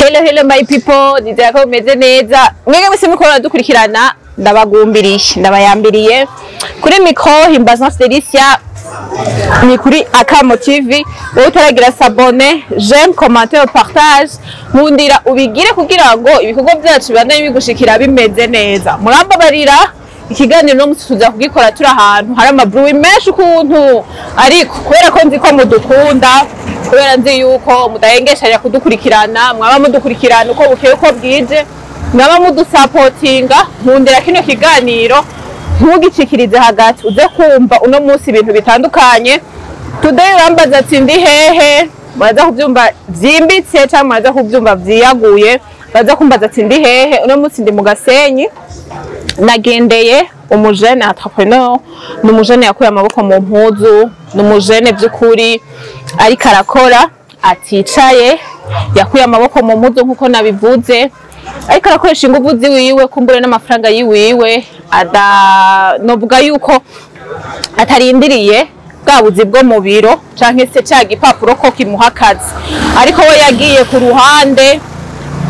Hello my people, nizera ko meze neza. Mwege mwese muko dukurikirana ndabagumbiriye, ndabayambiriye. Kuri micro Himbazance Delicia ni kuri Akamo TV. Wowe utaragira s'abonner, j'aime, commenter, partage. Mundira ubigire kugira ngo ibikorwa byacu bibandanye bigushikira bimeze neza. Murambabarira ikiganiro no mutuza kugikora turi ahantu hari amabruwi menshi ukuntu ariko kubera ko nzi ko mudukunda kubera nzi yuko mudahengesha kudukurikirana mwaba mudukurikirana uko bukeye uko bwije mwaba mudusupportinga nkundira kino kiganiro ntugicikirize hagati uze kumva uno munsi ibintu bitandukanye. Today rambaza ati ndi hehe muraza kubyumva byimbitse cyangwa muraza kubyumva byiyaguye baza kumbaza ati ndi hehe uno munsi ndi mu Gasenyi. Nagendeye umujene entrepreneur n'umujene yakuye amaboko mu mpuzu n'umujene by'ukuri ariko arakora aticaye yakuye amaboko mu mpuzu nkuko nabivuze ariko arakoresha ingufu ziwiwe kumbure n'amafaranga yiwiwe novuga yuko atarindiriye bwabuzi bwo mu biro canke se cya gipapuro ko kimuha akazi ariko we yagiye ku ruhande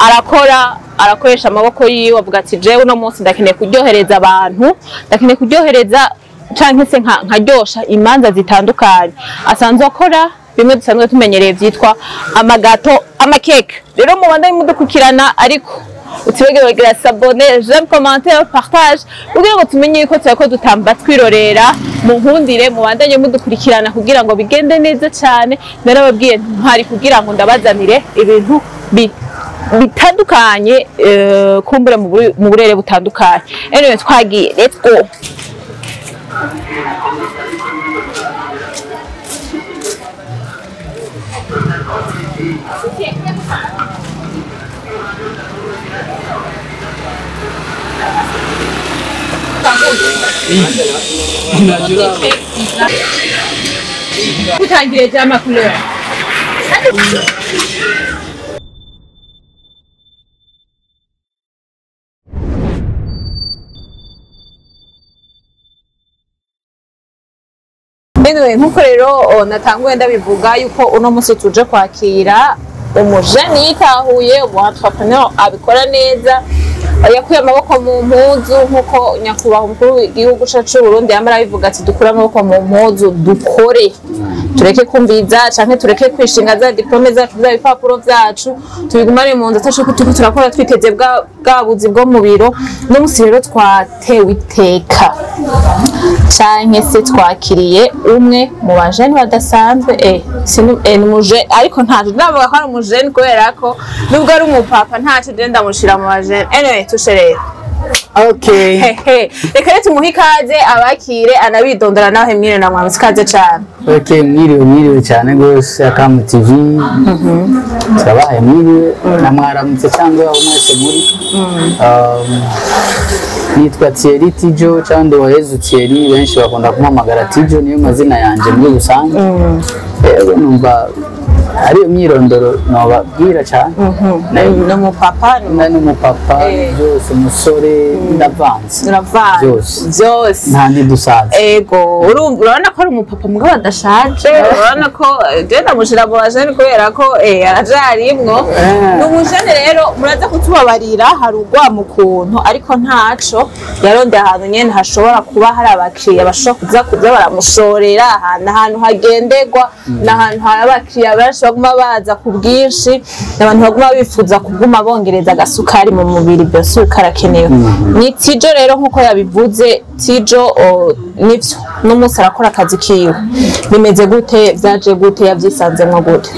arakora arakoresha amaboko yiwe avuga ati jewe uno munsi ndakeneye kuryohereza abantu ndakeneye kuryohereza canke se nkaryosha imanza zitandukanye asanzwe akora bimwe dusanzwe tumenyereye vyitwa amagato amakeke. Rero mubandanye mudukukirana ariko utiwegera s'abonner, j'aime, commenter, partage kugira ngo tumenye yuko turako dutamba twirorera. Munkundire mubandanye mudukurikirana kugira ngo bigende neza cyane. Narababwiye ntari kugira ngo ndabazanire ibintu bitandukanye kumbura mu burere butandukanye. Anyway twagiye, let's go. Utangire jama couleur. Anyway, nkuko rero natanguye ndabivuga yuko uno munsi tuje kwakira umujeni yitahuye umu entrepreneur abikora neza yakuye amaboko mu mpuzu nkuko nyakubahwa umukuru w'igihugu cacu Burundi yamara bivuga ati dukura amaboko mu mpuzu dukore tureke kumbiza canke tureke kwishinga za diplome zacu za bipapuro vyacu tubigumane mu nzu ataco tuko turakora twiteze bwabuzi bwo mu biro. No musi rero twatewe iteka canke se twakiriye umwe mu bajeni badasanzwe muje ariko ntaje ndavuga ko ari umujeni kubera ko nubwo ari umupapa ntace je ndamushira mu bajeni. Anyway tushereye. Okay. Reka tumuhe ikaze abakire anabidondora nawe mwire na mwamutse ikaze cyane. Okay, mwiriwe cyane gose Akamo TV. Sabaye mwiriwe na mwaramutse cyangwa umwese muri. Nitwa Thierry Tijo cyangwa Wahezu Thierry benshi bakunda kumamagara Tijo niyo mazina yanje muri rusange. Numva ariyo myirondoro nobabwira cyane. N'umupapa byose umusore ndavanze byose nta ntidusaza. Ego urabona ko ari umupapa mugabo adashaje urabona ko genda mushira mu bajeni kubera ko arajarimwo n'umujeni rero muraza kutubabarira hari ugwa kuntu ariko ntaco yaronde ahantu nyene hashobora kuba hari abakiriya bashobora kuza baramushorera ahantu hagenderwa n'ahantu hari abakiriya benshi baguma baza ku bwinshi abantu baguma bifuza kuguma bongereza agasukari mu mubiri byose karakenewe. Ni Tijo rero nkuko yabivuze Tijo nivyo n'umunsi arakora akazi kiwe bimeze gute vyaje gute yavyisanzemwo gute?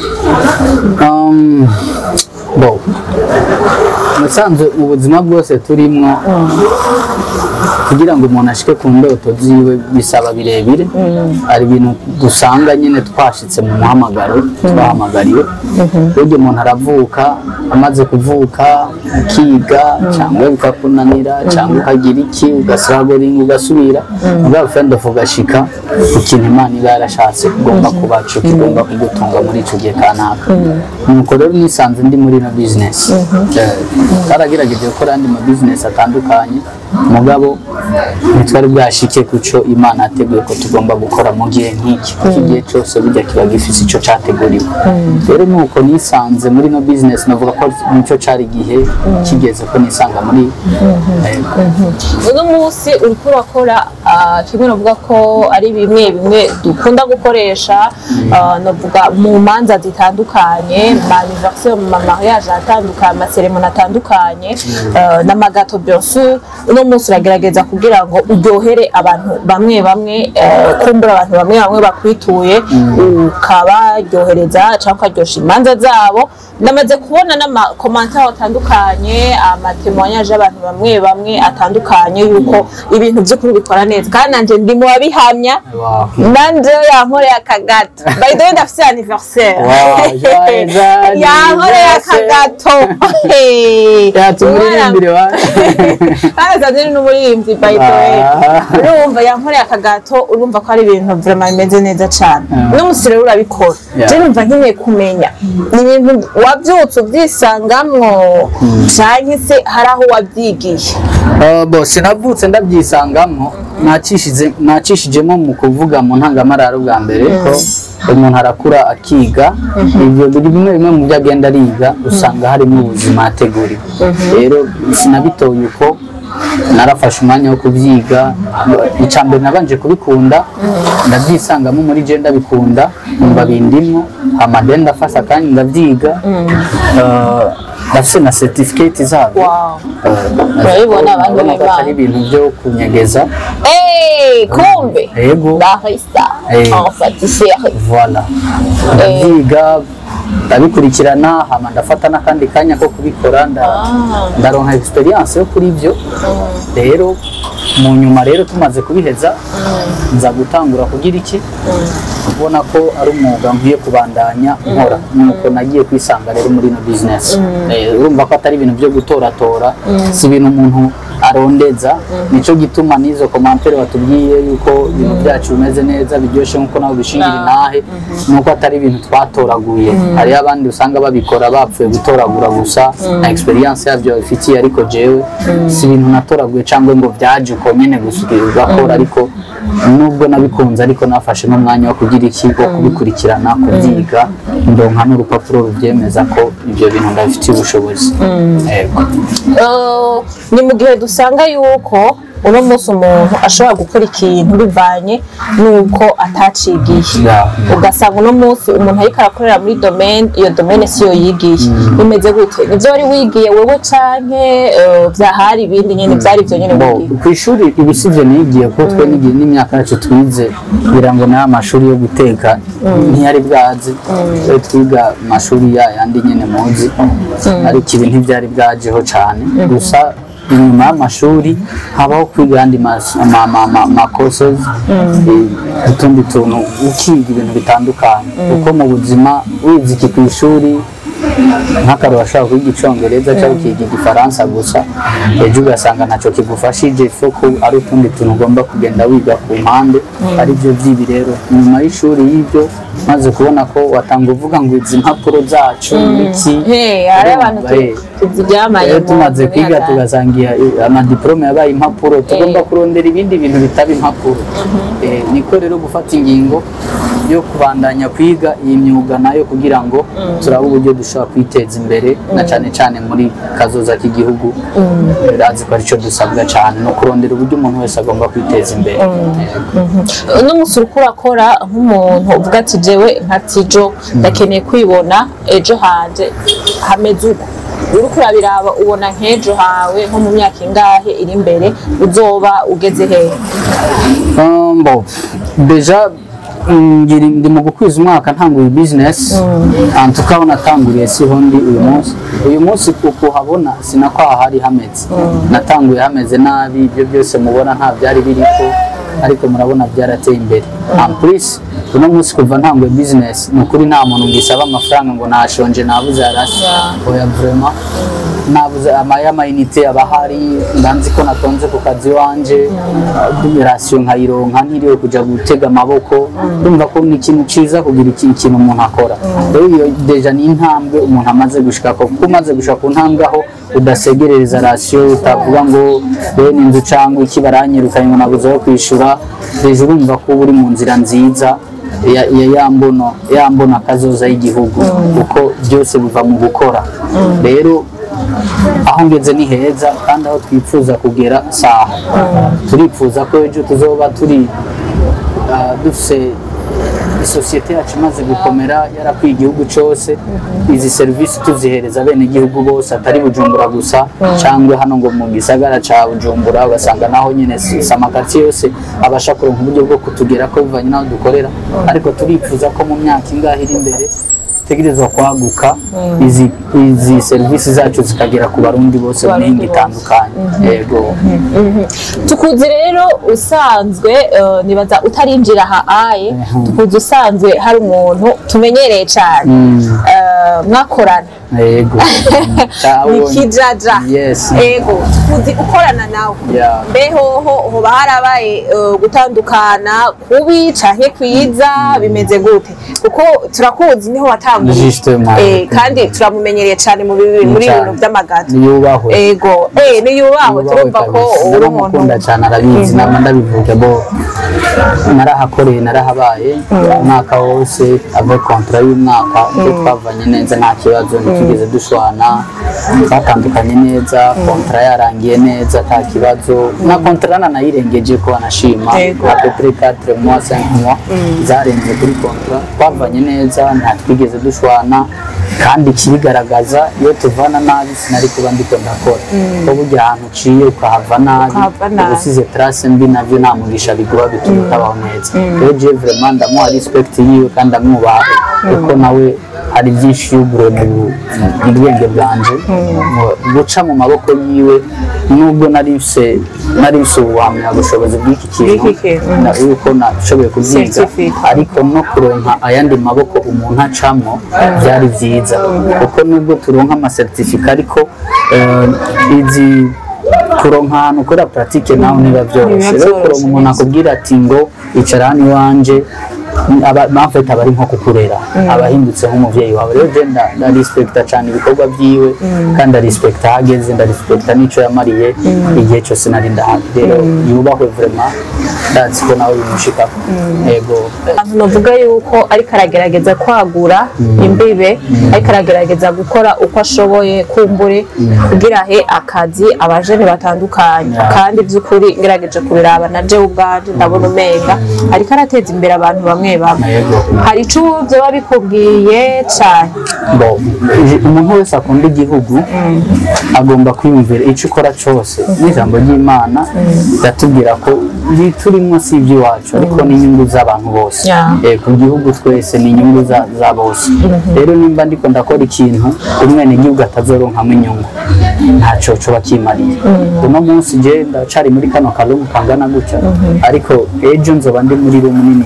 Musanzwe mu buzima bwose turimwo kugira ngo umuntu ashike ku ndoto ziwe bisaba birebire. Ari ibintu dusanga nyine twashitse mu muhamagaro twahamagariwe. Burya umuntu aravuka amaze kuvuka akiga cyangwa bikakunanira cyangwa ukagira iki ugasiragoringa ugasubira mugabo fende ugashika ikintu Imana iba yarashatse ugomba kubacu kigomba kugutunga muri ico gihe kanaka. Nuko rero nisanze ndi muri no business. Karagerageje gukora andi ma business atandukanye mugabo ntitwari bwashike kuco Imana yateguye ko tugomba gukora mu gihe nk'iki kuko igihe cyose bijya kiba gifise ico categuriwe rero nuko nisanze muri no business navuga ko nico cari igihe kigeze ko nisanga muri uno munsi uriko urakora kimwe navuga ko ari bimwe dukunda gukoresha navuga mu manza zitandukanye ma anniversaire mu mariage atandukanye amaseremoni atandukanye n'amagato byose uno munsi uragerageza kugira ngo uryohere abantu bamwe kumbura abantu bamwe bakwituye ukabaryohereza cyangwa ukaryoshya imanza zabo namaze kubona n'amakomantere atandukanye amatemonyage y'abantu bamwe atandukanye yuko ibintu by'ukuri bikora neza kandi nanje ndi mu babihamya nanje yankoreye akagato by the way ndafise anniversaire yankoreye akagato yatumuririmbire wa kandi n'umuririmbyi by the way urumva yankoreye akagato urumva ko ari ibintu vraiment bimeze neza cyane n'umunsi rero urabikora je numva nkeneye kumenya ni ibintu wabyutse ubyisangamwo canke se hari aho wabyigiye bo sinavutse ndabyisangamwo nacishijemo mu kuvuga mu ntangamararo bwa mbere ko umuntu arakura akiga ibyo bimwe mu byo agenda ariga usanga harimo ubuzima ateguriwe rero sinabitoye uko narafashe umwanya wo kubyiga icambere nabanje kubikunda ndabyisangamo muri je ndabikunda numva bindimwo amadeni ndafasha kandi ndabyiga ndafise na certificate zabo urabibona abantu ari ibintu byo kunyegeza kumbe yego barista en pâtisserie voilà ndabyiga ndabikurikirana hama ndafata n'akandi kanya ko kubikora ndaronka experience yo kuri byo rero mu nyuma rero tumaze kubiheza nza gutangura kugira iki ubona ko ari umwuga nkwiye kubandanya nkora nuko nagiye kwisanga rero muri no business urumva ko atari ibintu byo gutoratora si ibintu umuntu arondeza nico gituma nizo commentaire batubwiye yuko ibintu byacu bimeze neza biryoshye nkuko nawe bishingira inahe nuko atari ibintu twatoraguye hari abandi usanga babikora bapfuye gutoragura gusa na experience yabyo ifitiye ariko jewe si ibintu natoraguye cyangwa ngo byaje uko nyene gusukira ariko nubwo nabikunze ariko nafashe n'umwanya wo kugira iki wo kubikurikirana kubyiga ndonka n'urupapuro rubyemeza ko ibyo bintu ndabifitiye ubushobozi ni mu gihe dusanga yuko uno munsi umuntu ashobora gukora ikintu bivanye nuko atacigiye ugasanga uno munsi umuntu ariko arakorera muri domaine iyo domaine siyo yigiye bimeze gute nivyo wari wigiye wewe canke vyahari ibindi nyene vyari ivyo nyene wigiye ku ishuri ibisivyo nigiye ko twe nigiye n'imyaka yacu twize kugira ngo nayo amashuri yo guteka ntiyari bwazi twiga amashuri yandi nyene muzi ariko ibi ntivyari bwajeho cane gusa inyuma y'amashuri habaho kwiga andi courses utundi tuntu ukiga ibintu bitandukanye kuko mu buzima wize iki ku ishuri nk'akaro bashobora kwiga icongereza cyangwa ukiga igifaransa gusa ejo ugasanga ntacyo kigufashije kuko ari utundi tuntu ugomba kugenda wiga ku mpande ari byo by'ibi rero nyuma y'ishuri y'ibyo maze kubona ko watanga uvuga ngo izi impapuro zacu iki hari abantu tuziryamanye tumaze kwiga tugasangira amadiplome yabaye impapuro tugomba kurondera ibindi bintu bitaba impapuro niko rero gufata ingingo yo kubandanya kwiga iyi myuga nayo kugira ngo turabe uburyo dushobora kwiteza imbere na cyane cyane muri kazoza k'igihugu razi ko arico dusabwa cyane no kurondera uburyo umuntu wese agomba kwiteza imbere n'umunsi uriko urakora nk'umuntu uvuga ati jewe nka Tijo ndakeneye kwibona ejo hanje hameze uko uriko urabiraba ubona nk'ejo hawe nko mu myaka ingahe iri imbere uzoba ugeze hehe deja ndi mu gukwiza umwaka ntanguye business antukaho natanguriye siho ndi uyu munsi kuko habona sinako hari hameze natanguye hameze nabi ibyo byose mubona nta byari biriko ariko murabona byarateye imbere plus uno munsi kuva ntanguye business nukuri nta muntu ngisaba amafaranga ngo nashonje nabuze arasi oya vraiment nabuze amayinite abahari ndanzi ko natonze ku kazi wanje rasiyo nkayironka ntiriwe kuja gutega amaboko urumva ko ni ikintu ciza kugira ikintu umuntu akora rero iyo deja ni intambwe umuntu amaze gushika ko umaze gushika ku ntambwe aho udasegerereza rasiyo utavuga ngo bene inzu cyangwa iki baranyirukanye ngo nabuze aho kwishura deja urumva ko uri mu nzira nziza yambona kazoza y'igihugu kuko byose biva mu gukora rero aho ngeze ni heza kandi aho twifuza kugera saha turifuza ko ejo tuzoba turi dufise isosiyete yacu imaze gukomera yarakwiye igihugu cyose izi serivisi tuzihereza bene igihugu bose atari Bujumbura gusa cyangwa hano ngo mu gisagara ca Bujumbura ugasanga naho nyine samakati yose abasha kuronka uburyo bwo kutugera ko bivanye naho dukorera ariko turifuza ko mu myaka ingahe iri imbere tegerezwa kwaguka izi serivisi zacu zikagera ku barundi bose mu mihingo itandukanye yego tukuzi rero usanzwe nibaza utarinjira aha aye tukuzi usanzwe hari umuntu tumenyereye cyane mwakorana yego nikijaja yego tukuzi ukorana nawe mbehoho hoba harabaye gutandukana kubi canke kwiza bimeze gute kuko turakuzi niho kandi turamumenyereye cyane muri ibintu by'amagata yego niyubahwe turumva ko uri umuntu ukunda cyane arabizi nama ndabivuga bo narahakoreye narahabaye umwaka wose ava kontra y'umwaka twavanye neza nta kibazo ntigeze dushwana twatandukanye neza kontra yarangiye neza nta kibazo na kontra nanayirengeje ko anashima après 4 mois 5 mois zarenze kuri kontra twavanye neza nta twigeze dushwana kandi kibigaragaza iyo tuvana nabi sinari kuba ndiko ndakora ko burya ahantu uciye ukahava nabi usize trace mbi navyo nta mugisha biguha bituma utabaho neza rero je vraiment ndamuha respect yiwe kandi ndamwubaha kuko nawe hari byinshi y'uburo mu bwenge bwanje guca mu maboko yiwe nubwo narise ubuhamya bushobozi bw'iki kintu yuko nashoboye kubyiga ariko no kuronka ayandi maboko umuntu acamo byari byiza kuko nubwo turonka amasertifika ariko izi kuronka ahantu ukora pratique nawe niba byoroshye rero kuronka umuntu akubwira ati ngo icara hano iwanje bafite abari nko kukurera abahindutse nk'umuvyeyi wawe rero je ndarespekta cyane ibikorwa byiwe kandi ndarespekta hageze ndarespekta n'ico yamariye igihe cyose nari ndahari rero yubahwe vraiment ndazi ko nawe bimushika yego novuga yuko ariko aragerageza kwagura imbibe ariko aragerageza gukora uko ashoboye kumbure kugira he akazi abajene batandukanye kandi by'ukuri ngerageje kubiraba na je ubwaje ndabona umenga ariko arateza imbere abantu bamwe hari icyo byaba bikubwiye cyane umuntu wese akunda igihugu agomba kwiyumvira icyo ukora cyose n'ijambo ry'Imana riratubwira ko turimo si iby'iwacu ariko n'inyungu z'abantu bose ku gihugu twese ni inyungu za bose rero nimba ndiko ndakora ikintu umwenegihugu atazoronkamwo inyungu ntacyo coba kimariye uno munsi je ndacari muri kano karumu kangana gutya ariko ejo nzoba ndi muri rumu nini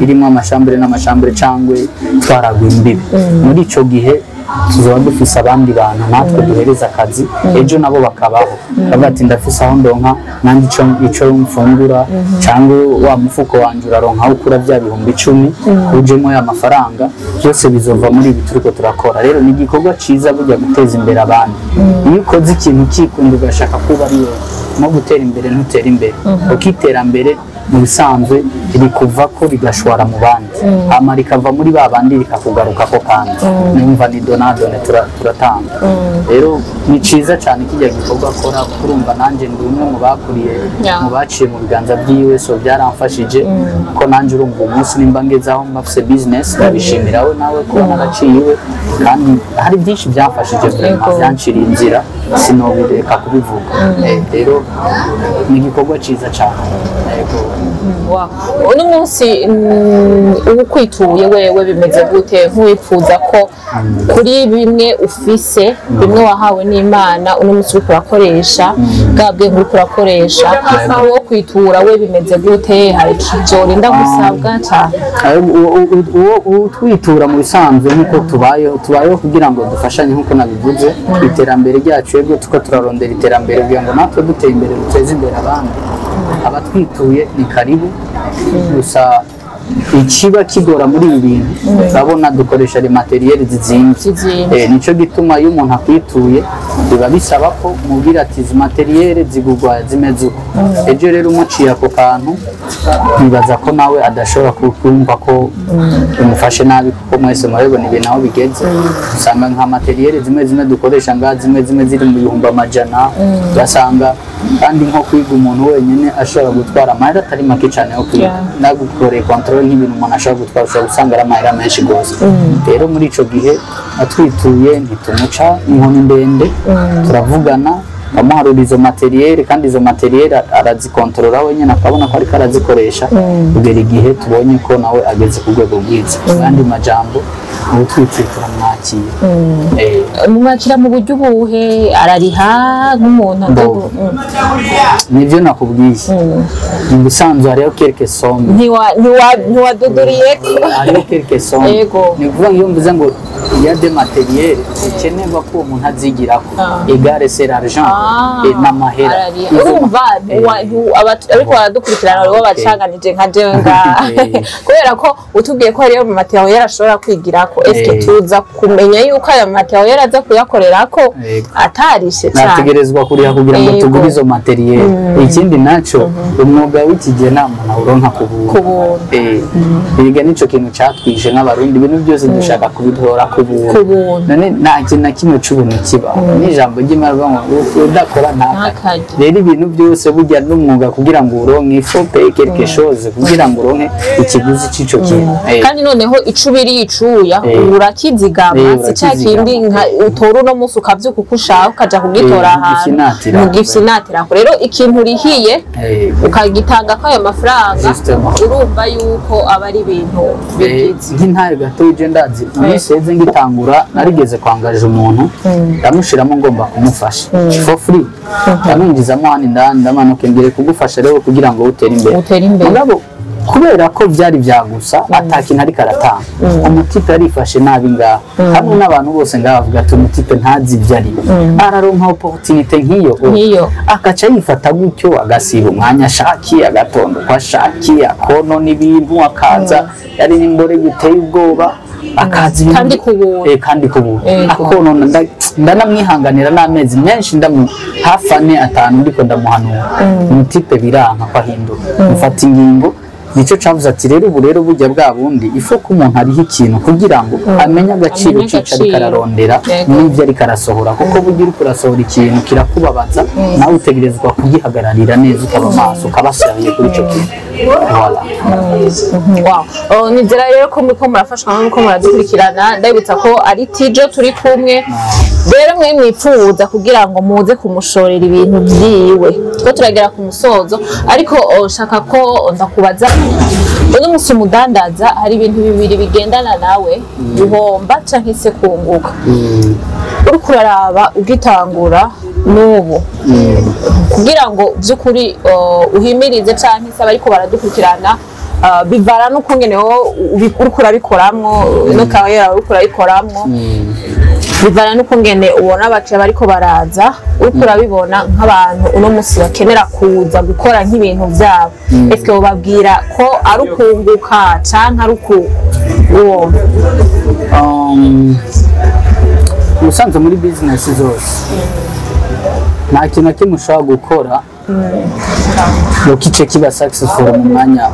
irimo amashambure n'amashambure cyangwa twaraguye imbibi muri ico gihe tuzoba dufise abandi bantu natwe duhereza akazi ejo nabo bakabaho bati ndafise aho ndonka nandi ico mfungura cyangwa wa mufuko wanje uraronka aho ukura bya bihumbi 10 ujemo ya mafaranga byose bizova muri ibi turiko turakora rero ni igikorwa ciza burya guteza imbere abandi iyo ukoze ikintu kikunda ugashaka kuba ariyo no gutera imbere ntutera imbere ukitera mbere mu bisanzwe rikuva ko rigashwara mu bandi hama rikava muri ba bandi rikakugaruka ko kandi numva ni donadone turatanga rero ni ciza cyane kijya gikorwa akora kurumva nanje ndi umwe mu bakuriye mu baciye mu biganza byiwe so byaramfashije ko nanje urumva umunsi nimba ngezaho mbafise business ndabishimira we nawe ko naraciye kandi hari byinshi byamfashije vraiment byanciriye inzira sinobireka kubivuga rero ni igikorwa ciza cyane uno munsi ubu kwituye wewe bimeze gute nk'uwifuza ko kuri bimwe ufise bimwe wahawe n'Imana uno munsi uriko urakoresha bwabwe uriko urakoresha wo kwitura we bimeze gute hari kizorinda gusabwa cyane twitura mu bisanzwe nk'uko tubayeho kugira ngo dufashanye nk'uko nabivuze iterambere ryacu yego tuko turarondera iterambere kugira ngo natwe duteye imbere duteze imbere abandi abatwituye ni karibu gusa ikiba kigora muri ibi bintu urabona dukoresha les materiels zizimvye nico gituma iyo umuntu akwituye biba bisaba ko mubwira ati izi materiels zigurwa zimeze uko ejo rero umuciye ako kantu bibaza ko nawe adashobora kumva ko umufashe nabi kuko mwese murabibona ibintu aho bigeze usanga nka materiels zimwe dukoresha nga zimwe ziri mu bihumbi amajana ugasanga kandi nko kwiga umuntu wenyine ashobora gutwara amahera atari make cyane yo kwiga nagukoreye control nk'ibintu umuntu ashobora gutwara ushobora gusanga ari amahera menshi gose rero muri ico gihe atwituye ntitumuca inkoni ndende turavugana amuharura izo materiel kandi izo materiel arazikontorora wenyine akabona ko ariko arazikoresha kugera igihe tubonye ko nawe ageze ku rwego bwiza kandi majambo ubu twitse turamwakira mwakira mu buryo ubuhe arariha nk'umuntu nivyo nakubwiye mu bisanzwe hariho quelques sommes ntiwadodoriyeko hariho quelques sommes ni kuvuga iyo mvuze ngo ya de materiel ikenerwa ko umuntu azigirako egare c'est l'argent n'amahera urumva ariko baradukurikirana bariho bacanganije nka jewe ngaha kubera ko utubwiye ko hariyo materiel ashobora kwigirako eske tuza kumenya yuko ayo materiel aza kuyakorerako atarishe cyane nategerezwa kuriha kugira ngo tugure izo materiel ikindi naco umwuga w'iki gihe nta muntu awuronka kubuntu biga nico kintu catwije nk'abarundi ibintu byose dushaka kubitora kubuntu none nta kintu na kimwe c'ubuntu kiba n'ijambo ry'Imana ngo udakora ntakarye rero ibintu byose burya n'umwuga kugira ngo uronke il payer quelque chose kugira ngo uronke ikiguzi c'ico kintu kandi noneho icubiri icuya urakizigama si cya kindi utora uno munsi ukavyuka uko ushaka ukaja kugitora ahantu mu gifyinatira rero ikintu urihiye ukagitanga ko ayo mafaranga urumva yuko aba ari ibintu bigize nk'intayo gato ije ndazi niseze ngitangura narigeze kwangaje umuntu ndamushiramo ngomba kumufasha for free ndamwinjizamo hano indani ndamanuke ngire kugufasha rero kugira ngo utere imbere mugabo kubera ko byari byagusa atakintu ariko aratanga umutipe yarifashe nabi ngaha hamwe n'abantu bose ngaha bavuga ati umutipe ntazi ibyo ari araronka opportunité nk'iyo akaca yifata gutyo agasiba umwanya ashakiye agatondo ko ashakiye akono n'ibintu akaza yari n'imbore giteye ubwoba akazi kandi kubuntu akono ndanamwihanganira n'amezi menshi hafi 4-5 ndiko ndamuhanura umutipe biranka ko ahindura mufata ingingo nico cavuze ati rero ubu rero burya bwa bundi ifo ko umuntu ariho ikintu kugira ngo amenye agaciro c'ico ariko ararondera n'ivyo ariko arasohora kuko burya uriko urasohora ikintu kirakubabaza nawe utegerezwa kugihagararira neza ukaba maso ukabashabiye kuri ico kintu nizera rero ko muriko murafashwa nk'uko muradukurikirana ndabitsa ko ari Tijo turi kumwe rero mwe mwipfuza kugira ngo muze kumushorera ibintu byiwe two turagera ku musozo ariko shaka ko ndakubaza uno musi umudandaza hari ibintu bibiri bigendana nawe bihomba canke se kunguka uriko uraraba ugitangura n'ubu kugira ngo by'ukuri uhimirize canke se abariko baradukurikirana bivana n'ukungene uriko urabikoramwo no kawera uriko urabikoramwo bivana n'ukungene ubona abakiriya bariko baraza uriko urabibona nk'abantu uno musi bakenera kuza gukora nk'ibintu vyabo eske ubabwira ko ari ukunguka canke ari uwo usanze muri business zose nta kintu na kimwe ushobora gukora ngo kice kiba successful mu mwanya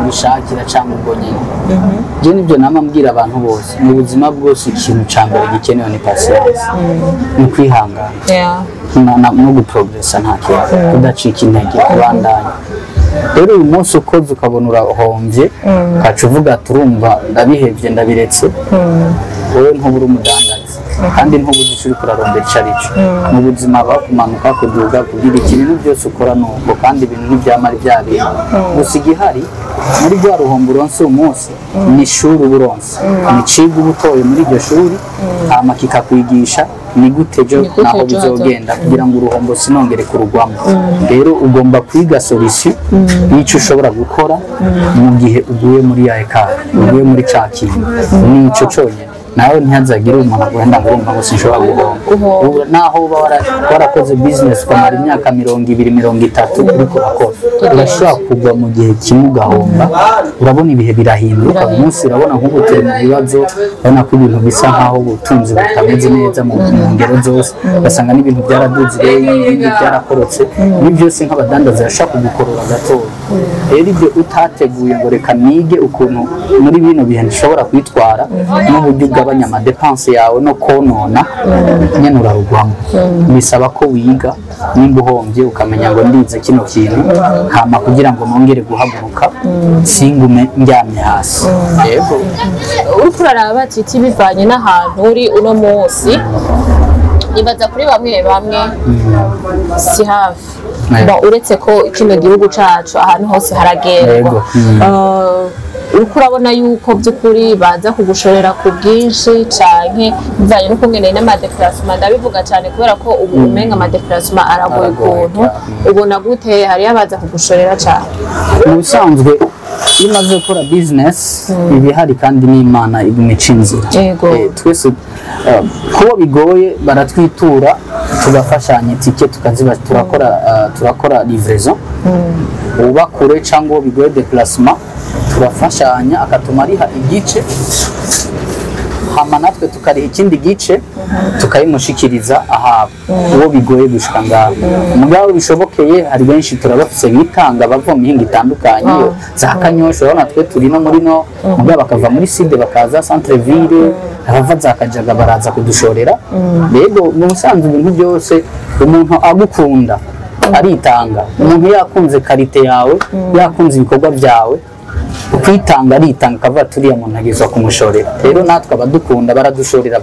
ubishakira cyangwa ubwo nyine je nivyo nama mbwira abantu bose mu buzima bwose ikintu ca mbere gikenewe ni patience ni kwihangana no guprogressa nta kintu kudacika intege kubandanya rero uyu munsi ukoze ukabona urahomvye ukaca uvuga turumva ndabihevye ndabiretse wowe ntubura umudandaza kandi ntubuze icyo uri kurarondera icyo ari cyo mu buzima bakumanuka kuduga kugira ibintu byose ukora nuko kandi ibintu ntibyamara bya bintu gusa igihari muri rwa ruhombo uronse uyu munsi ni ishuri uba uronse ni icigwa uba utoye muri iryo shuri hama kikakwigisha ni gute ejo naho bizogenda kugira ngo uruhombo sinongere kurugwamo rero ugomba kwiga solution y'icyo ushobora gukora mu gihe uguye muri ya ekari uguye muri ca kintu nico cyonyine nawe ntihazagire umuntu agenda ngo urumva ngo sinshobora guhomba naho uba warakoze business ukamara imyaka 20-30 uriko urakora urashobora kugwa mu gihe kimwe ugahomba urabona ibihe birahinduka umunsi urabona nk'ubu turi mu bibazo urabona ko ibintu bisa nkaho ubutunzi butameze neza mu ngero zose ugasanga n'ibintu byaraduze ibintu byarakorotse ibi byose nk'abadandaza yashaka kugukorora gatoya rero ibyo utateguye ngo reka nige ukuntu muri bino bihe nshobora kwitwara n'uburyo ugabanya amadepanse yawe no konona nyene urarugwamo bisaba ko wiga nimba uhombye ukamenya ngo ndize kino kintu hama kugira ngo nongere guhaguruka singume ndyamye hasi yego uriko uraraba titi bivanye n'ahantu uri uno munsi nibaza kuri bamwe si hafi uretse ko kino gihugu cacu ahantu hose haragendwa uriko urabona yuko by'ukuri baza kugushorera ku bwinshi canke bivanye n'uko ngene n'amadeplasement ndabivuga cyane kubera ko ubu umenga amadeplasement aragoye ukuntu ubona gute hariyo abaza kugushorera cyane mu bisanzwe iyo umaze gukora business ibihari kandi n'Imana igumica inzira twese kuba bigoye baratwitura tugafashanya itike tukaziba turakora livraison uba kure cyangwa bigoye déplacement turafashanya akatuma ariha igice hama natwe tukariha ikindi gice tukayimushikiriza aha uwo bigoye gushika ngaho mugabo bishobokeye hari benshi turabafise bitanga bava mu mihinga itandukanye za Kanyosha urabona twe turi no muri no mugabo bakava muri side bakaza centre ville abava za Kajaga baraza kudushorera rero mu busanzwe ibintu byose umuntu agukunda aritanga umuntu yakunze karite yawe yakunze ibikorwa byawe kwitanga aritanga akavuga turiya muntu agezwa kumushorera rero natwe abadukunda baradushorera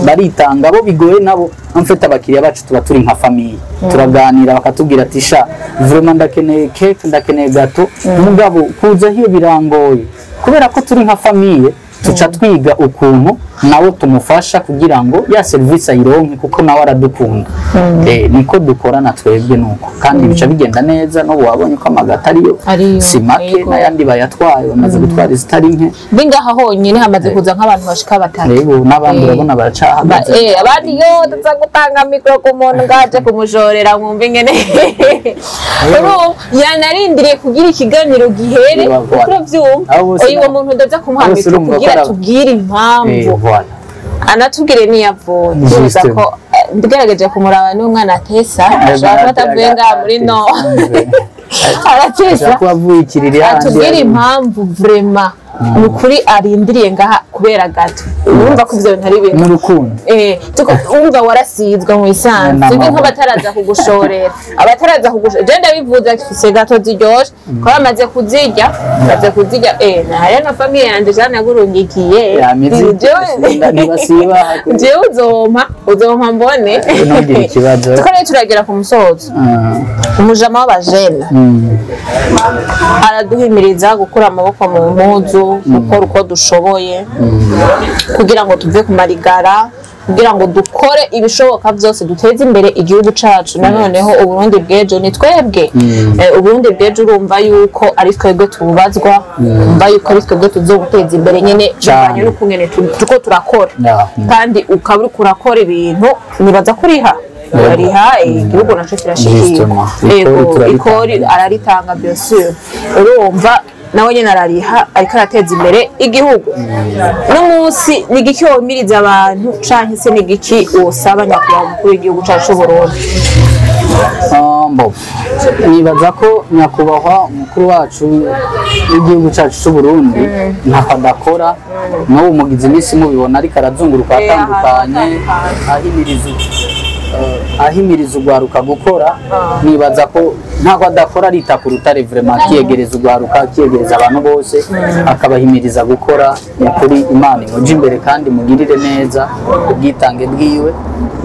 baritanga bo bigoye nabo amfite abakiriya bacu tuba turi nka famiye turaganira bakatubwira ati sha vraiment ndakeneye cake ndakeneye gato mugabo kuza hiyo birangoye kubera ko turi nka famiye tuca twiga ukuntu nawe tumufasha kugira ngo ya service ayironke kuko nawe aradukunda niko dukorana twebwe nuko kandi bica bigenda neza no wabonye ko amagata ariyo simake n'ayandi bayatwaye bamaze gutwara izitari nke bingaha honyine hamaze kuza nk'abantu bashika batatu rero n'abandi urabona baracahagaze abandi yo tuza gutanga mikro ku muntu ngaje kumushorera mwumva ingene rero yanarindiriye kugira ikiganiro gihere kuri byumva uyu muntu ndaza kumuha mikro kugira tubwire impamvu anatubwire niyavuye tuza ko ndagerageje kumuraba n'umwana Tesa ashaka atavuye ngaha muri no aratesa atubwire impamvu vraiment nukuri arindiriye ngaha kubera gato urumva ko ivyo bintu ari ibintu n'urukundo urumva warasizwa mu isanzwe sinzi nk'abataraza kugushorera abataraza kugushorera je ndabivuze afise gato ziryoshe ko bamaze kuzirya nahari na famille yanje jana gurungikiye je uzompa mbone tukare turagera ku musozo umujama w'abajene araduhimiriza gukura amaboko mu mpuzu gukora uko dushoboye kugira ngo tuve ku marigara kugira ngo dukore ibishoboka byose duteze imbere igihugu cacu nanoneho uburundi bwejo ni twebwe uburundi bwejo urumva yuko ari twebwe tubazwa umva yuko ari twebwe tuzoguteza imbere nyene bivanye n'ukungene tuko turakora kandi ukaba uri kurakora ibintu nibaza kuriha igihugu naco kirashikirwa ikori araritanga bien sûr urumva nawe nyene arariha ariko arateza imbere igihugu n'umunsi nigiki womiriza abantu canke se nigiki wosaba nyakubahwa mukuru w'igihugu cacu c'Uburundi nibaza ko nyakubahwa mukuru wacu w'igihugu cacu c'Uburundi ntako adakora n'ubu mugize imisi mubibona ariko arazunguruka atandukanye ahimiriza urwaruka gukora nibaza ko ntabwo adakora arita ku rutare vraiment akiyegereza urwaruka akiyegereza abantu bose akabahimiriza gukora kuri Imana imuje imbere kandi mugirire neza ubwitange bwiwe.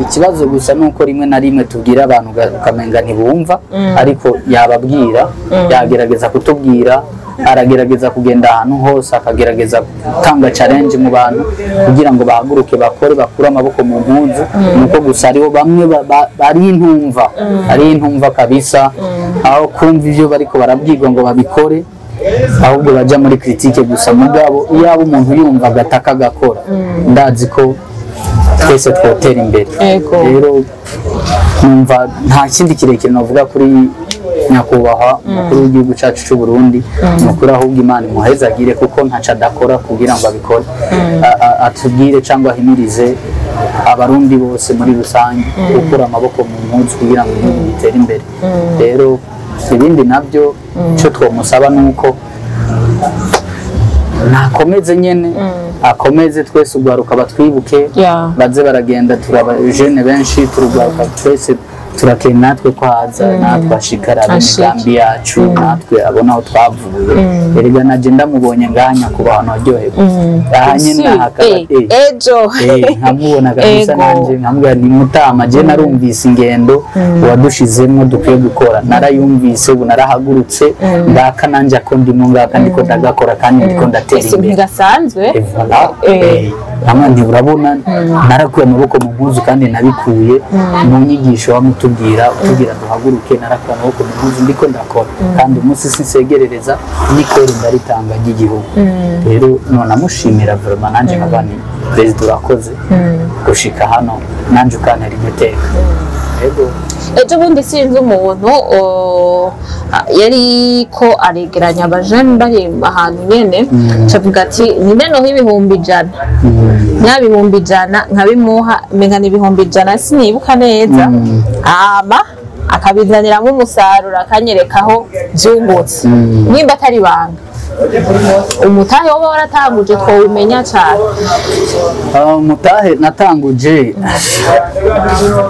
Ikibazo gusa nuko rimwe na rimwe tubwira abantu ukamenga ntibumva ariko yababwira yagerageza kutubwira aragerageza kugenda ahantu hose akagerageza gutanga challenge mu bantu kugira ngo bahaguruke bakore bakure amaboko mu mpuzu nuko gusa ariho bamwe bari intumva kabisa aho kumva ivyo bariko barabwirwa ngo babikore ahubwo baja muri critique gusa mugabo iyo abo umuntu yumva agataka gakora ndazi ko twese twotera imbere. Rero numva nta kindi kirekire navuga kuri nyakubahwa umukuru w'igihugu cyacu cy'u Burundi umukuru ahubwo Imana imuhezagire kuko ntaca adakora kugira ngo abikore atubwire cyangwa ahimirize abarundi bose muri rusange gukura amaboko mu mpunzi kugira ngo igihugu gitere imbere. Rero ibindi nabyo cyo twomusaba nuko nakomeze nyene akomeze twese ugwaruka batwibuke baze baragenda turaba jeune benshi turugwaruka twese turakeye natwe kwaza natwe ashikara imigambi yacu natwe abona aho twavuye erega naje ndamubonye nganya ku bantu baryohewe ahanye nahakaba ejo nkamubona kabisa nanje nkamubwira ni Mutama je narumvise ingendo wadushizemo dukwiye gukora narayumvise ubu narahagurutse ndaka nanje ako ndimo ngaka ndiko ndagakora kandi ndiko ndatera imbere gasanzwe amandi urabona narakuye amaboko mu mpuzu kandi nabikuye mu nyigisho wamutubwira duhaguruke narakuye amaboko mu mpuzu ndiko ndakora kandi umunsi sinsegerereza nikora ndaritanga ry'igihugu. Rero none amushimira vraiment nanje nkabani president urakoze gushika hano nanje ukantera igiteka. Ejo bundi sinzi umuntu yari ko aregeranya abajene bari ahantu nyene cavuga ati nimeno y'ibihumbi 100 nyabihumbi 100 nkabimuha menga n'ibihumbi 100 sinibuka neza ama akabizanira mu musaruro akanyerekaho byungutse nimba atari banga umutahe woba waratanguje twawumenya cyane. Umutahe natanguje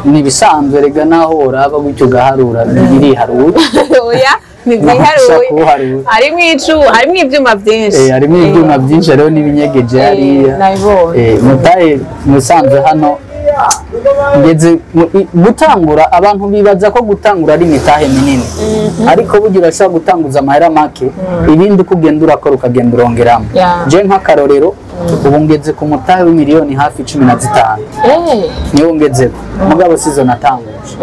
ni bisanzwe rega naho uraba gutyo gaharura biri harura oya nibyiharuye harimo ibyuma byinshi harimo ibyuma byinshi rero n'ibinyegeje hariya mutahe musanzwe hano ngeze gutangura abantu bibaza ko gutangura ari mitahe minini ariko bugira urashaka gutanguza amahera make ibindi kugenda urakora ukagenda urongeramo je nk'akarorero ubu ngeze ku mutahe w'imiliyoni hafi 15 niyo ngeze mugabo sizo natanguje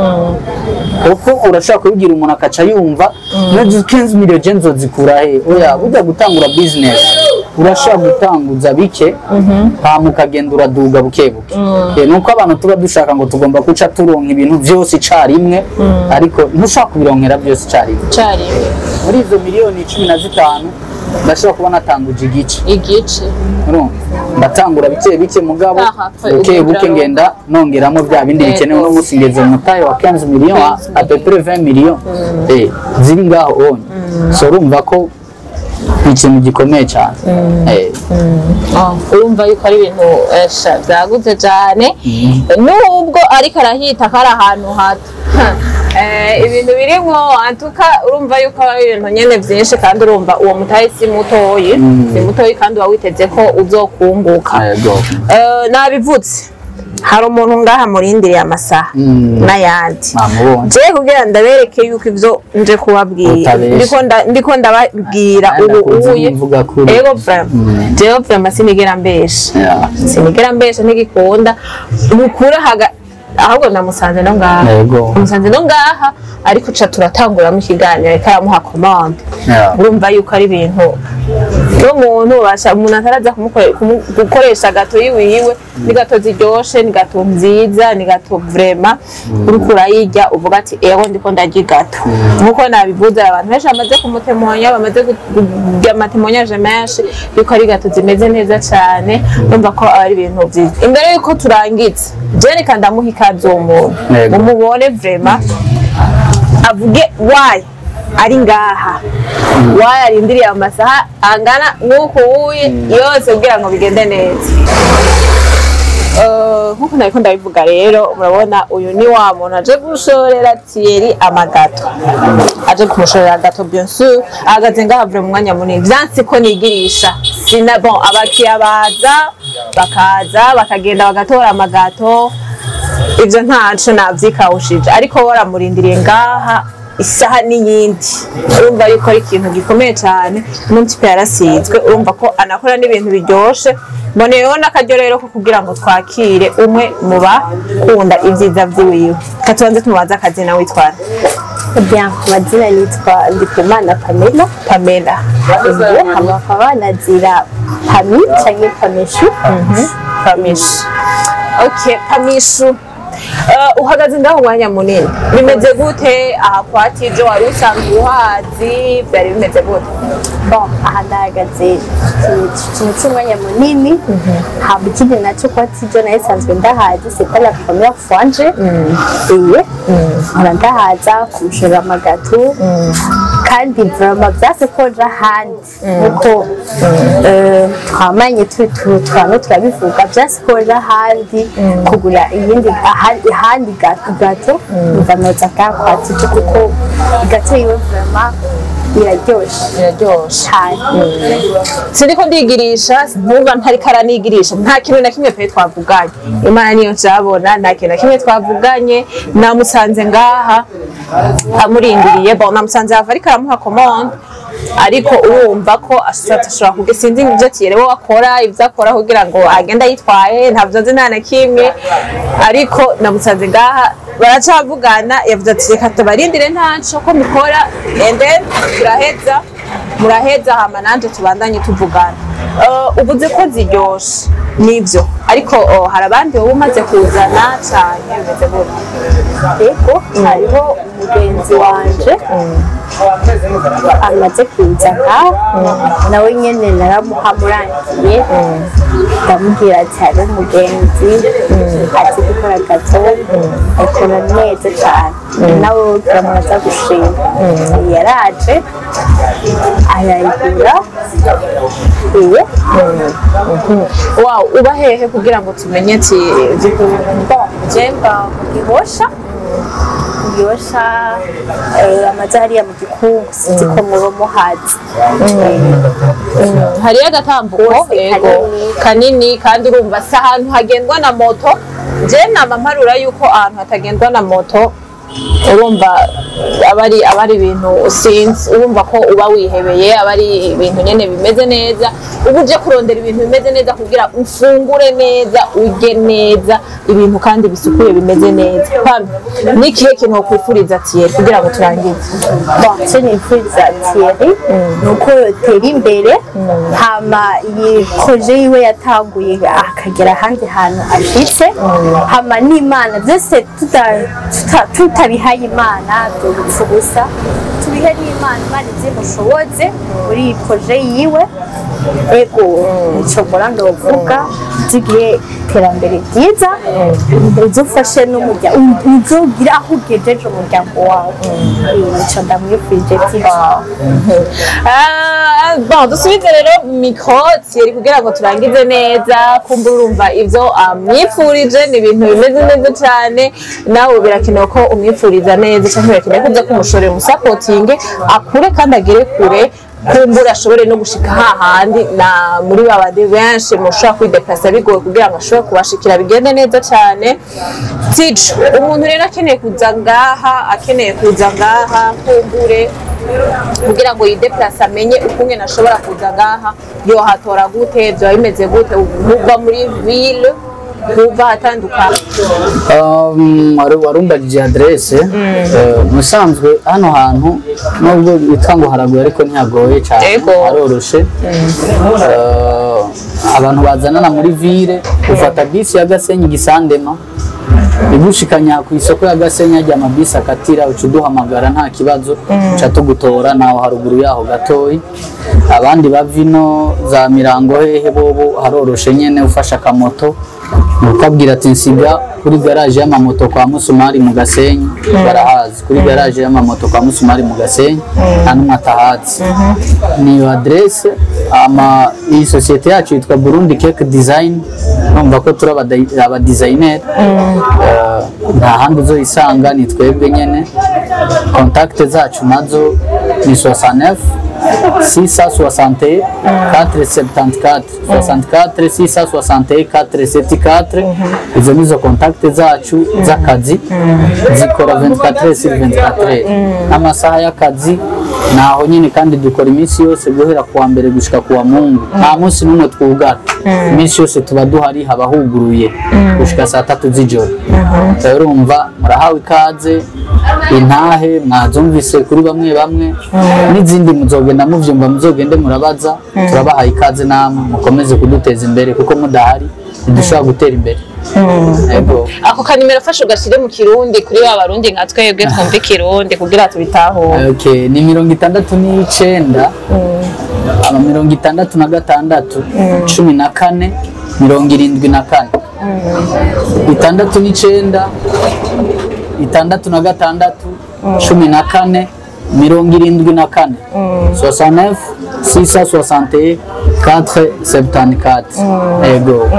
uko urashaka kubigira umuntu akaca yumva naje 15 miliyoni je nzozikura he oya ujya gutangura business urashaka gutanguza bike mukagenda uraduga bukebuke nuko abantu tuba dushaka ngo tugomba kuca turonka ibintu byose icarimwe ariko ntushaka kubironkera byose icarimwe muri izo miliyoni 15 ndashaka kubona tanguje igice ndatangura bike mugabo buke ngenda nongeramo bya bindi bikenewe no gusingeza umutahe wa 15 miliyoni à peu près 20 miliyoni ziri ngaho onye so urumva ko ikintu gikomeye cyane urumva yuko ari ibintu byagutse cyane nubwo ariko arahita kari ahantu hato ibintu birimo antuka urumva yuko ari ibintu nyene byinshi kandi urumva uwo mutahe si mutoyi kandi wawiteze ko uzokunguka nabivutse hari umuntu ngaha murindiriye amasaha n'ayandi je kugira ndabereke yuko ivyo nje kubabwira ndiko ndababwira ubu uye ego vraiment sinigera mbesha ntigikunda mukura ahubwo namusanze no ngaha ariko ca turatanguramo ikiganiro reka aramuha commande urumva yuko ari ibintu umuntu ataraza gukoresha gato yiwiwe ni gato ziryoshe ni gato nziza ni gato vraiment uriko urayirya uvuga ati ego ndiko ndarya gato nkuko nabivuze abantu benshi bamaze kumutemonya bamaze kujya amatemonyaje menshi yuko ari gato zimeze neza cyane urumva ko ari ibintu byiza. Imbere yuko turangiza je reka ndamuha ikaze umuntu umubone vraiment avuge why ari ngaha why arindiriye amasaha angana nk'uko uye yose kugira ngo bigende neza. nkuko nariko ndabivuga rero murabona uyu ni wa muntu aje gushorera Thierry amagato aje kumushorera gato bien sûr ahagaze ngahavure mu mwanya munini vyansi ko nigirisha sina bon abakiya bakaza bakagenda bagatora amagato ivyo ntaco navyikawushije ariko waramurindiriye ngaha isaha n'iyindi urumva yuko ari ikintu gikomeye cyane n'umutipe yarasizwe urumva ko anakora n'ibintu biryoshe mboneyeho n'akaryo rero ko kugira ngo twakire umwe mu bakunda ibyiza by'iwiwe katubanze tumubaza akazina witwara Bien, mazina nitwa Ndikumana Pamela. Hama bakaba nazira Pami canke Pamishu. Pamishu. Okay, Pamishu. Uhagaze ngaho umwanya munini bimeze gute aha kwa Tijo wari usanzwe uhazi byari bimeze gute? Bon, aha ndahagaze cy'umwanya munini haba ikindi nacyo kwa Tijo nayo isanzwe ndahazi c'est pas la première fois nje ndahaza kumushorera amagato kandi vraiment byase koja handi nuko twamanye turabivuga byase koja handi kugura iyindi ahandi gato ndameza kwa Tijo kuko gato yiwe vraiment iraryoshe sindiko ndigirisha ntuba ntari karanigirisha nta kintu na kimwe pe twavuganye Imana niyo nzabona nta kintu na kimwe twavuganye namusanze ngaha amurindiriye bon namusanze hava ariko aramuha commande ariko urumva ko ashobora kugisinzi ibyo Thierry we akora ibyo akora kugira ngo agenda yitwaye ntabyo nzi nta na kimwe ariko namusanze ngaha baracavugana yavuze ati reka tubarindire ntaco ko mikora and then muraheza hama nanje tubandanye tuvugana uvuze ko ziryoshe nivyo ariko hari abandi wowe umaze kuzana cyane bimeze gute ego hariho umugenzi wanje amaze kuza nawe nyene naramuhamurangiye ndamubwira ati hari umugenzi azi gukora gato akora neza cyane nawe uramuraza gushima yaraje arayigura wow uba hehe kugira ngo tumenye ati jemba Gihosha amaze hariya mu gikungu sinzi ko muba muhazi hariyo agatambuko yego kanini kandi urumva se ahantu hagendwa na moto je nama mparura yuko ahantu hatagendwa na moto urumva abari ibintu usinzi urumva ko uba wihebeye abari ibintu nyene bimeze neza ubu uje kurondera ibintu bimeze neza kugira ufungure neza urye neza ibintu kandi bisukuye bimeze neza pamwe nikihe kintu kwifuriza Thierry kugira ngo turangize bon cyo nifuriza Thierry nuko yotera imbere hama iyi projet yiwe yatanguye akagera ahandi hantu ashitse hama n'Imana byose tutabihaye Imana tubusa tubihe n'Imana Imana izimushoboze muri iyi projet yiwe ego nshobora ndovuga tugiye iterambere ryiza uzufashe n'umuryango uzogira aho ugejeje umuryango wawe nico ndamwifurije bon dusubize rero micro Thierry kugira ngo turangize neza kumva urumva ivyo amwifurije ni ibintu bimeze neza cyane nawe birakenewe ko umwifuriza neza cyangwa birakenewe ko uza kumushorera umusapoting akure kandi agere kure kumbura ashobore no gushika hahandi na muri babandi benshi mushaka kwideplasa bigoye kugira ngo ashobore kubashikira bigende neza cyane Tijo umuntu rero akeneye kuza ngaha kumbure kugira ngo yideplasa amenye ukungene ashobora kuza ngaha yohatora gute byo bimeze gute uva muri ville kuva hatandukanye warumbagije adresse musanzwe hano hantu nubwo bitwa ngo haragoye ariko ntihagoye cyane aroroshe abantu bazanana muri ville ufata bisi ya Gasenyi Gisandema igushikanya ku isoko ya Gasenyi ajya amabisi akatira ucuduhamagara nta kibazo uca tugutora naho haruguru yaho gatoyi abandi bavino za Mirango hehe bobo haroroshe nyene ufasha akamoto ukabwira ati nsiga kuri garage y'amamoto kwa Musumari mu Gasenyi barahazi kuri garage y'amamoto kwa Musumari mu Gasenyi hano atahazi ni adresse ama iyi societe yacu yitwa Burundi Cake Design numva ko turi aba designer nta handi uzoyisanga ni twebwe nyene contact zacu nazo ni 69 661 474 64 661 474 izo nizo contact zacu z'akazi zikora 24/24 amasaha y'akazi naho nyine kandi dukora iminsi yose guhera kuwa mbere gushika kuwa Mungu nta munsi numwe twugara iminsi yose tuba duhari haba huguruye gushika saa 3 z'ijoro rero urumva murahawe ikaze intahe mwazumvise kuri bamwe bamwe n'izindi muzogenda muvyumva muzogende murabaza turabahaye ikaze namwe mukomeze kuduteza imbere kuko mudahari dushobora gutera imbere ego ako kanimero fashe ugashire mu kirundi kuri ba barundi nka twebwe twumve kirundi kugira tubitaho okay ni 69 ama 66 14 74 69 66 14 74 69 661 474 ego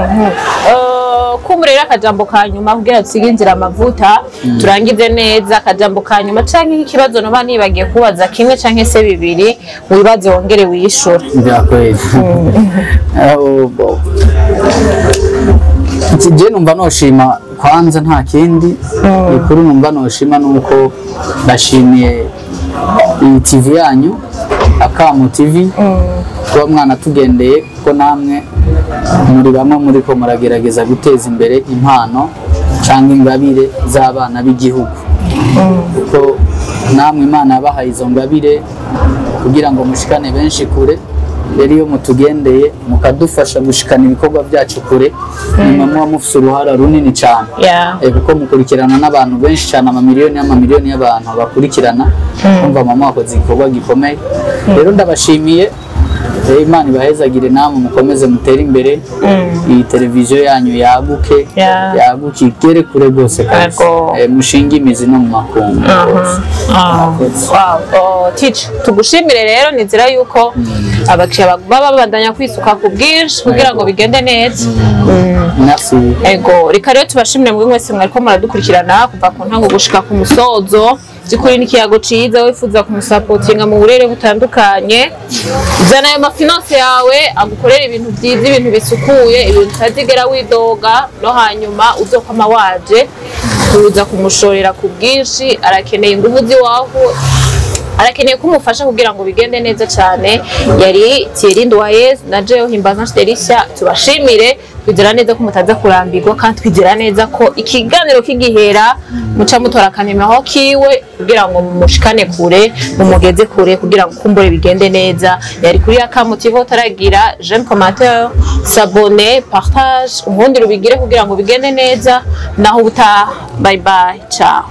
kumurera akajambo kanyuma kugira tsige inzira amavuta turangize neza akajambo kanyuma canke ikibazo no banibagiye kubaza kimwe canke se bibiri wibaze wongere wishura byakwezi je numva noshima kwanza nta kindi ikuru numva noshima nuko ndashimiye iyi TV yanyu Akamu TV kuba mwana tugendeye ko namwe muri bamwe muri ko muragerageza guteza imbere impano cyangwa ingabire z'abana b'igihugu kuko namwe Imana yabahaye izo ngabire kugira ngo mushikane benshi kure rero iyo mutugendeye mukadufasha gushikana ibikorwa byacu kure ni mama mufise uruhara runini cyane kuko mukurikirana n'abantu benshi cyane amamiliyoni y'abantu bakurikirana umva mama wakoze igikorwa gikomeye rero ndabashimiye Imana ibahezagire namwe mukomeze mutere imbere iyi televiziyo yanyu yaguke igere kure rwose kandi mushinga imizi no mu makungu tugushimire rero nizera yuko abakiriya baba babandanya kwisuka ku bwinshi kugira ngo bigende neza ego reka rero tubashimire mwe mwese mwariko muradukurikirana kuva ku ntango gushika ku musozo zikuri n'ikiyago ciza wifuza kumusapotinga mu burere butandukanye zana ayo mafinance yawe agukorera ibintu byiza ibintu bisukuye ibintu utazigera widoga no hanyuma uzokama waje kuza kumushorera ku bwinshi arakeneye ingufu ziwaho arakeneye kumufasha kugira ngo bigende neza cyane yari Thierry Nduwayezu na Jewe Himbaza Stericia tubashimire twizera neza ko mutaza kurambirwa kandi twizera neza ko ikiganiro kigihera muca mutora kanimero kiwe kugira ngo mumushikane kure mumugeze kure kugira ngo kumbure bigende neza yari kuri Akamu TV taragira j'aime commentaire s'abonner partage ubundi rubigire kugira ngo bigende neza naho ubutaha bye bye ciao